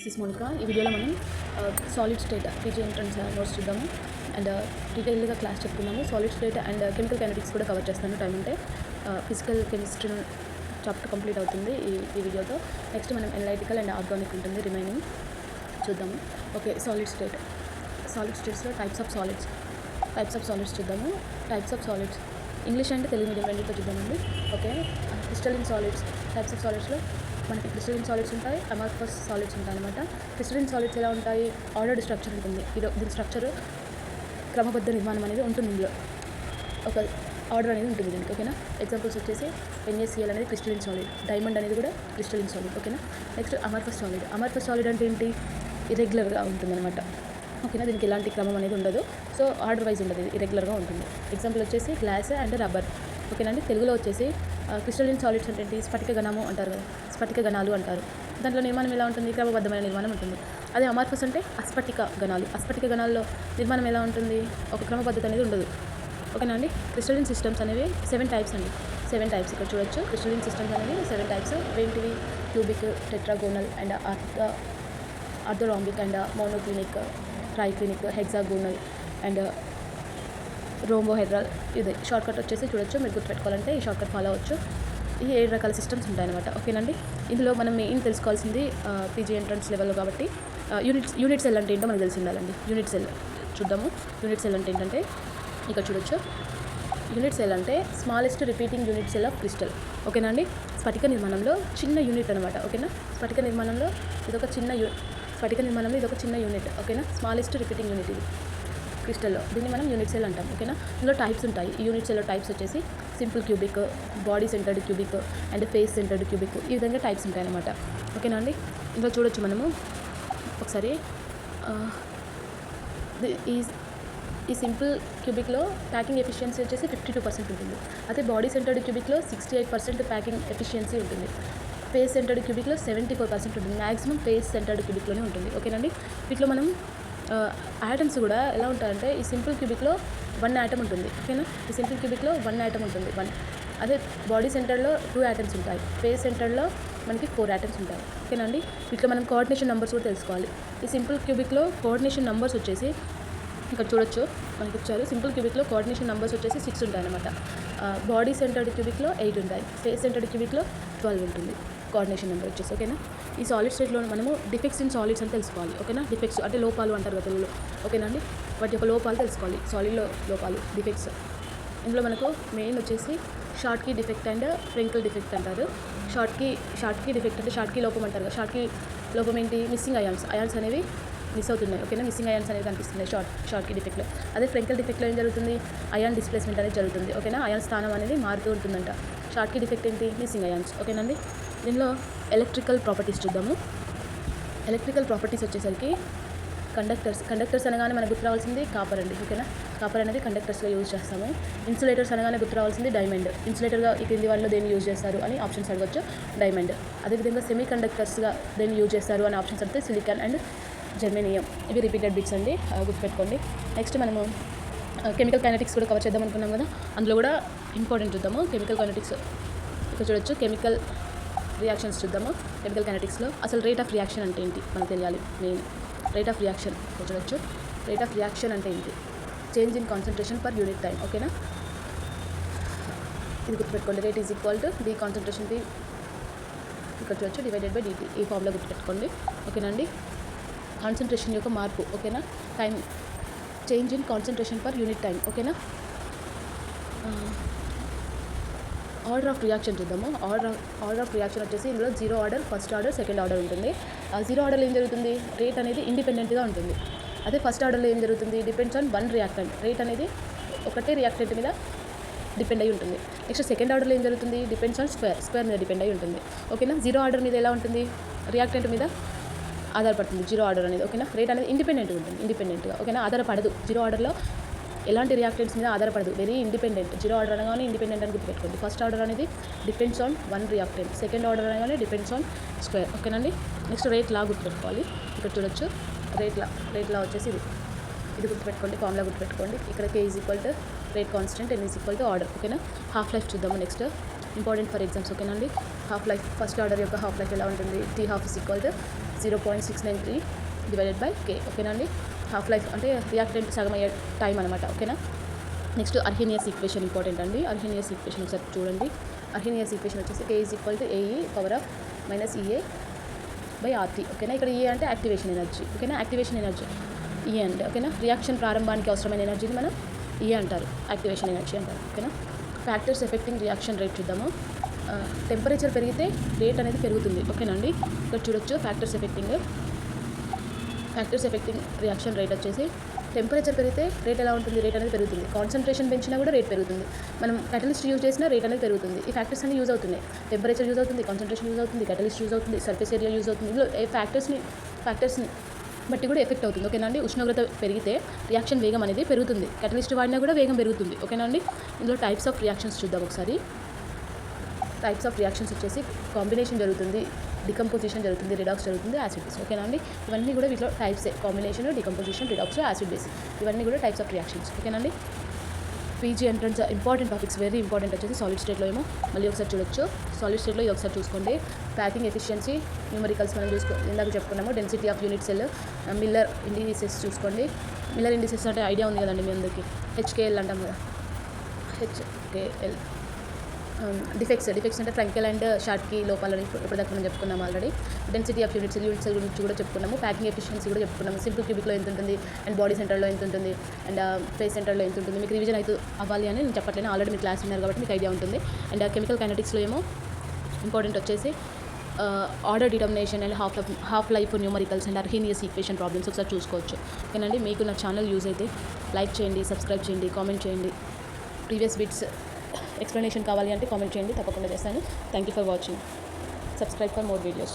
This is Monika. ఈ వీడియోలో మనం solid state PG entrance notes చూద్దాము అండ్ డీటెయిల్గా క్లాస్ చెప్పుకున్నాము. Solid state and chemical kinetics కూడా కవర్ చేస్తాను టైం ఉంటే. ఫిజికల్ కెమిస్ట్రీ చాప్టర్ కంప్లీట్ అవుతుంది ఈ వీడియోతో. నెక్స్ట్ మనం ఎనలైటికల్ అండ్ ఆర్గానిక్ ఉంటుంది రిమైనింగ్ చూద్దాము. ఓకే, సాలిడ్ స్టేట్స్లో టైప్స్ ఆఫ్ సాలిడ్స్ చూద్దాము. Types of solids English and Telugu medium రెండింటితో చూద్దామండి. Okay, crystalline solids. Types of సాలిడ్స్లో మనకి క్రిస్టలిన్ సాలిడ్స్ ఉంటాయి, అమార్ఫస్ సాలిడ్స్ ఉంటాయి అనమాట. క్రిస్టలిన్ సాలిడ్స్ ఎలా ఉంటాయి? ఆర్డర్డ్ స్ట్రక్చర్ ఉంటుంది. దీని స్ట్రక్చర్ క్రమబద్ధ నిర్మాణం అనేది ఉంటుంది. ఇందులో ఒక ఆర్డర్ అనేది ఉంటుంది దీనికి. ఓకేనా, ఎగ్జాంపుల్స్ వచ్చేసి NaCl అనేది క్రిస్టలిన్ సాలిడ్, డైమండ్ అనేది కూడా క్రిస్టలిన్ సాలిడ్. ఓకేనా, నెక్స్ట్ అమార్ఫస్ సాలిడ్ అంటే ఏంటి? ఇర్రెగ్యులర్గా ఉంటుంది అనమాట. ఓకేనా, దీనికి ఎలాంటి క్రమం అనేది ఉండదు. సో ఆర్డర్ వైజ్ ఉండదు, ఇర్రెగ్యులర్గా ఉంటుంది. ఎగ్జాంపుల్ వచ్చేసి గ్లాస్ అండ్ రబ్బర్. ఓకేనండి, తెలుగులో వచ్చేసి క్రిస్టలిన్ సాలిడ్స్ అంటే ఏంటి? స్ఫటిక గణము అంటారు కదా, స్ఫటిక గణాలు అంటారు. దాంట్లో నిర్మాణం ఎలా ఉంటుంది? క్రమబద్ధమైన నిర్మాణం ఉంటుంది. అదే అమార్ఫస్ అంటే అస్ఫటిక గణాల్లో నిర్మాణం ఎలా ఉంటుంది? ఒక క్రమబద్ధత అనేది ఉండదు. ఓకేనా అండి. క్రిస్టలిన్ సిస్టమ్స్ అనేవి 7 టైప్స్ అండి. 7 టైప్స్ ఇక్కడ చూడొచ్చు. క్రిస్టలిన్ సిస్టమ్స్ అనేవి 7 టైప్స్. ఏంటివి? Cubic, tetragonal and orthorhombic and monoclinic, triclinic, hexagonal and rhombohedral. ఇది షార్ట్కట్ వచ్చేసి చూడొచ్చు. మీరు గుర్తుపెట్టుకోవాలంటే ఈ షార్ట్కట్ ఫాలో అవ్వచ్చు. ఈ 7 రకాల సిస్టమ్స్ ఉంటాయన్నమాట. ఓకేనండి, ఇందులో మనం మెయిన్ తెలుసుకోవాల్సింది పీజీ ఎంట్రన్స్ లెవెల్లో కాబట్టి యూనిట్ సెల్ అంటే ఏంటో మనకు తెలిసి ఉండాలండి. యూనిట్ సెల్ చూద్దాము. యూనిట్ సెల్ అంటే ఏంటంటే ఇక్కడ చూడొచ్చు. యూనిట్ సెల్ అంటే smallest repeating unit cell of crystal. ఓకేనా అండి, స్ఫటిక నిర్మాణంలో చిన్న యూనిట్ అనమాట. ఓకేనా, స్ఫటిక నిర్మాణంలో ఇదొక చిన్న యూనిట్. ఓకేనా, స్మాలెస్ట్ రిపీటింగ్ యూనిట్ ఇది క్రిస్టల్లో. దీన్ని మనం యూనిట్ సెల్ అంటాం. ఓకేనా, ఇందులో టైప్స్ ఉంటాయి. ఈ యూనిట్ సెల్లో టైప్స్ వచ్చేసి simple cubic, body centred cubic and face centred cubic. ఈ విధంగా టైప్స్ ఉంటాయి అనమాట. ఓకేనా అండి, ఇందులో చూడొచ్చు మనము ఒకసారి. ఈ సింపుల్ క్యూబిక్లో ప్యాకింగ్ ఎఫిషియన్సీ వచ్చేసి 52% ఉంటుంది. అదే బాడీ సెంటర్డ్ క్యూబిక్లో 68% ప్యాకింగ్ ఎఫిషియన్సీ ఉంటుంది. ఫేస్ సెంటర్డ్ క్యూబిక్లో 74% ఉంటుంది. మ్యాక్సిమం ఫేస్ సెంటర్డ్ క్యూబిక్లోనే ఉంటుంది. ఓకేనండి, వీటిలో మనం యాటమ్స్ కూడా ఎలా ఉంటాయంటే ఈ సింపుల్ క్యూబిక్లో 1 యాటమ్ ఉంటుంది. ఓకేనా, ఈ సింపుల్ క్యూబిక్లో 1 యాటమ్ ఉంటుంది. 1. అదే బాడీ సెంటర్లో 2 యాటమ్స్ ఉంటాయి. ఫేస్ సెంటర్లో మనకి 4 యాటమ్స్ ఉంటాయి. ఓకేనండి, వీటిలో మనం కోఆర్డినేషన్ నెంబర్స్ కూడా తెలుసుకోవాలి. ఈ సింపుల్ క్యూబిక్లో కోఆర్డినేషన్ నెంబర్స్ వచ్చేసి ఇక్కడ చూడొచ్చు, మనకి ఇచ్చారు. సింపుల్ క్యూబిక్లో కోఆర్డినేషన్ నెంబర్స్ వచ్చేసి 6 ఉంటాయి అనమాట. బాడీ సెంటర్డ్ క్యూబిక్లో 8 ఉంటాయి. ఫేస్ సెంటర్డ్ క్యూబిక్లో 12 ఉంటుంది కోఆర్డినేషన్ నెంబర్ వచ్చేసి. ఓకేనా, ఈ సాలిడ్ స్టేట్లో మనము డిఫెక్ట్స్ ఇన్ సాలిడ్స్ అని తెలుసుకోవాలి. ఓకేనా, డిఫెక్ట్స్ అంటే లోపాలు అంటారు కదా తెలుగులో. ఓకేనా అండి, వాటి యొక్క లోపాలు తెలుసుకోవాలి. సాలిడ్లో లోపాలు, డిఫెక్ట్స్. ఇందులో మనకు మెయిన్ వచ్చేసి Schottky defect and Frenkel defect అంటారు. షార్ట్ కీ డిఫెక్ట్ అంటే షార్ట్ కీ లోపం అంటారు కదా. షార్ట్ కీ లోపం ఏంటి? మిస్సింగ్ అయాన్స్ అనేవి మిస్ అవుతున్నాయి. ఓకేనా, మిస్సింగ్ అయాన్స్ అనేవి కనిపిస్తున్నాయి షార్ట్ కీ డిఫెక్ట్లో. అదే ఫ్రెంకిల్ డిఫెక్ట్లో ఏం జరుగుతుంది? అయాన్ డిస్ప్లేస్మెంట్ అనేది జరుగుతుంది. ఓకేనా, అయాన్ స్థానం అనేది మారుతూ ఉంటుందంట. షార్ట్ కీ డిఫెక్ట్ ఏంటి? Missing ions. ఓకేనండి, దీనిలో ఎలక్ట్రికల్ ప్రాపర్టీస్ చూద్దాము. ఎలక్ట్రికల్ ప్రాపర్టీస్ వచ్చేసరికి కండక్టర్స్ అనగానే మనకు గుర్తు రావాల్సింది కాపర్ అండి. ఓకేనా, కాపర్ అనేది కండక్టర్స్గా యూజ్ చేస్తాము. ఇన్సులేటర్స్ అనగానే గుర్తు రావాల్సింది డైమండ్. ఇన్సులేటర్గా ఈ కింది వాటిలో దేన్ని యూజ్ చేస్తారు అని ఆప్షన్స్ అడగచ్చు, డైమండ్. అదేవిధంగా సెమీ కండక్టర్స్గా దేన్ని యూజ్ చేస్తారు అని ఆప్షన్స్ అడిగితే సిలికాన్ అండ్ జెర్మేనియం. ఇవి రిపీటెడ్ బిట్స్ అండి, గుర్తుపెట్టుకోండి. నెక్స్ట్ మనము కెమికల్ కైనెటిక్స్ కూడా కవర్ చేద్దాం అనుకున్నాం కదా, అందులో కూడా ఇంపార్టెంట్ చూద్దాము. కెమికల్ కైనెటిక్స్ ఇక్కడ చూడొచ్చు. కెమికల్ రియాక్షన్స్ చూద్దాము. కెమికల్ కైనెటిక్స్లో అసలు రేట్ ఆఫ్ రియాక్షన్ అంటే ఏంటి మనకు తెలియాలి. మెయిన్ రేట్ ఆఫ్ రియాక్షన్ చూడొచ్చు. రేట్ ఆఫ్ రియాక్షన్ అంటే ఏంటి? Change in concentration per unit time. ఓకేనా, ఇది గుర్తుపెట్టుకోండి. Rate is equal to the concentration the ఇక్కడ చూడొచ్చు డివైడెడ్ బై dt. ఈ ఫార్ములా గుర్తుపెట్టుకోండి. ఓకేనండి, కాన్సన్ట్రేషన్ యొక్క మార్పు. ఓకేనా, time change in concentration per unit time. ఓకేనా, ఆర్డర్ ఆఫ్ రియాక్షన్ చూద్దాము. ఆర్డర్ ఆఫ్ రియాక్షన్ వచ్చేసి ఇందులో 0 order, first order, second order ఉంటుంది. 0 ఆర్డర్లో ఏం జరుగుతుంది? రేట్ అనేది ఇండిపెండెంట్గా ఉంటుంది. అదే ఫస్ట్ ఆర్డర్లో ఏం జరుగుతుంది? Depends on 1 reactant. రేట్ అనేది ఒకటే రియాక్టెంట్ మీద డిపెండ్ అయి ఉంటుంది. నెక్స్ట్ సెకండ్ ఆర్డర్లో ఏం జరుగుతుంది? డిపెండ్స్ ఆన్ స్క్వేర్ మీద డిపెండ్ అయి ఉంటుంది. ఓకేనా, 0 ఆర్డర్ మీద ఎలా ఉంటుంది? రియాక్టెంట్ మీద ఆధారపడుతుంది 0 ఆర్డర్ అనేది. ఓకేనా, రేట్ అనేది ఇండిపెండెంట్గా. ఓకేనా, ఆధారపడదు. 0 ఆర్డర్లో ఎలాంటి రియాక్టెంట్స్ మీద ఆధారపడదు, వెరీ ఇండిపెండెంట్. 0 ఆర్డర్ అనగానే ఇండిపెండెంట్ అని గుర్తుపెట్టుకోండి. ఫస్ట్ ఆర్డర్ అనేది depends on 1 reactant. Second order అనగానే డిపెండ్స్ ఆన్ స్క్వేర్. ఓకేనండి, నెక్స్ట్ రేట్ లా గుర్తుపెట్టుకోవాలి. ఇక్కడ చూడొచ్చు. రేట్ లా వచ్చేసి ఇది గుర్తుపెట్టుకోండి, ఫార్ములా గుర్తుపెట్టుకోండి. ఇక్కడ K is equal to rate constant, N is equal to order. ఓకేనా, హాఫ్ లైఫ్ చూద్దాము నెక్స్ట్. Important for exams. ఓకేనండి, హాఫ్ లైఫ్ ఫస్ట్ ఆర్డర్ యొక్క హాఫ్ లైఫ్ ఎలా ఉంటుంది? T half is equal to 0.693 divided by K. ఓకేనా అండి. Half life అంటే reactant సగం అయ్యే టైం అనమాట. ఓకేనా. నెక్స్ట్ అర్హీనియస్ ఈక్వేషన్ ఇంపార్టెంట్ అండి. అర్హీనియస్ ఈక్వేషన్ ఒకసారి చూడండి. అర్హీనియస్ ఈక్వేషన్ వచ్చేసి K is equal to AE power of minus EA by RT. ఓకేనా. ఇక్కడ E అంటే యాక్టివేషన్ ఎనర్జీ. ఓకేనా. యాక్టివేషన్ ఎనర్జీ E అంటే ఓకేనా. రియాక్షన్ ప్రారంభానికి అవసరమైన ఎనర్జీని మనం E అంటారు, యాక్టివేషన్ ఎనర్జీ అంటారు. ఓకేనా. ఫ్యాక్టర్స్ ఎఫెక్టింగ్ రియాక్షన్ రేట్ చూద్దాము. టెంపరేచర్ పెరిగితే రేట్ అనేది పెరుగుతుంది. ఓకేనా అండి. ఇక్కడ చూడొచ్చు ఫ్యాక్టర్స్ ఎఫెక్టింగ్ రియాక్షన్ రేట్ వచ్చేసి టెంపరేచర్ పెరిగితే రేట్ ఎలా ఉంటుంది, రేట్ అనేది పెరుగుతుంది. కాన్సన్ట్రేషన్ పెంచినా కూడా రేట్ పెరుగుతుంది. మనం catalyst యూజ్ చేసినా రేట్ అనేది పెరుగుతుంది. ఈ ఫ్యాక్టర్స్ అన్ని యూజ్ అవుతున్నాయి. టెంపరేచర్ యూజ్ అవుతుంది, కాన్సన్ట్రేషన్ యూజ్ అవుతుంది, catalyst యూజ్ అవుతుంది, సర్ఫేస్ ఏరియా యూజ్ అవుతుంది. ఇందులో ఏ ఫ్యాక్టర్స్ని బట్టి కూడా ఎఫెక్ట్ అవుతుంది. ఓకేనా అండి. ఉష్ణోగ్రత పెరిగితే రియాక్షన్ వేగం అనేది పెరుగుతుంది. catalyst వాడినా కూడా వేగం పెరుగుతుంది. ఓకేనా అండి. ఇందులో టైప్స్ ఆఫ్ రియాక్షన్స్ చూద్దాం ఒకసారి. టైప్స్ ఆఫ్ రియాక్షన్స్ వచ్చేసి కాంబినేషన్ జరుగుతుంది, డికంపోజిషన్ జరుగుతుంది, రిడాక్స్ జరుగుతుంది, యాసిడ్ బేస్. ఓకేనా అండి. ఇవన్నీ కూడా వీటిలో టైప్సే. Combination, decomposition, redox, acid base, ఇవన్నీ కూడా టైప్స్ ఆఫ్ రియాక్షన్స్. ఓకేనా అండి. PG entrance important topics, very important వచ్చేసి సాలిడ్ స్టేట్లో ఏమో మళ్ళీ ఒకసారి చూడొచ్చు. సాలిడ్ స్టేట్లో ఇది ఒకసారి చూసుకోండి. ప్యాకింగ్ ఎఫిషియన్సీ, న్యూమరికల్స్ మనం ఇందాక చెప్పుకున్నాము. Density of unit cell, Miller indices చూసుకోండి. మిల్లర్ ఇండిసెస్ అంటే ఐడియా ఉంది కదండి మీ అందరికీ. HKL అంటాం కదా, HKL. డిఫెక్ట్స్ అంటే ఫ్రంకెల్ అండ్ షార్ట్కి లోపాలని ఇప్పటిదాకా మనం చెప్పుకున్నాం already. Density of unit cell గురించి కూడా చెప్పుకున్నాము. ప్యాకింగ్ ఎఫిషియన్సీ కూడా చెప్పుకున్నాము. సింపుల్ క్యూబిక్లో ఎంత ఉంటుంది అండ్ బాడీ సెంటర్లో ఎంత ఉంటుంది అండ్ ఫేస్ సెంటర్లో ఎంత ఉంటుంది. మీకు రివిజన్ అయితే అవ్వాలి అని నేను చెప్పట్లేను, ఆల్రెడీ మీరు క్లాస్ ఉన్నారు కాబట్టి మీకు ఐడియా ఉంటుంది. అండ్ కెమికల్ కైనెటిక్స్లో ఏమో ఇంపార్టెంట్ వచ్చేసి order determination and half life numericals and Arrhenius equation problems ఒకసారి చూసుకోవచ్చు. ఓకేనండి. మీకు నా ఛానల్ యూజ్ అయితే లైక్ చేయండి, సబ్స్క్రైబ్ చేయండి, కామెంట్ చేయండి. ప్రీవియస్ బిట్స్ ఎక్స్ప్లెనేషన్ కావాలి అంటే కామెంట్ చేయండి, తప్పకుండా చేస్తాను. Thank you for watching. Subscribe for more videos.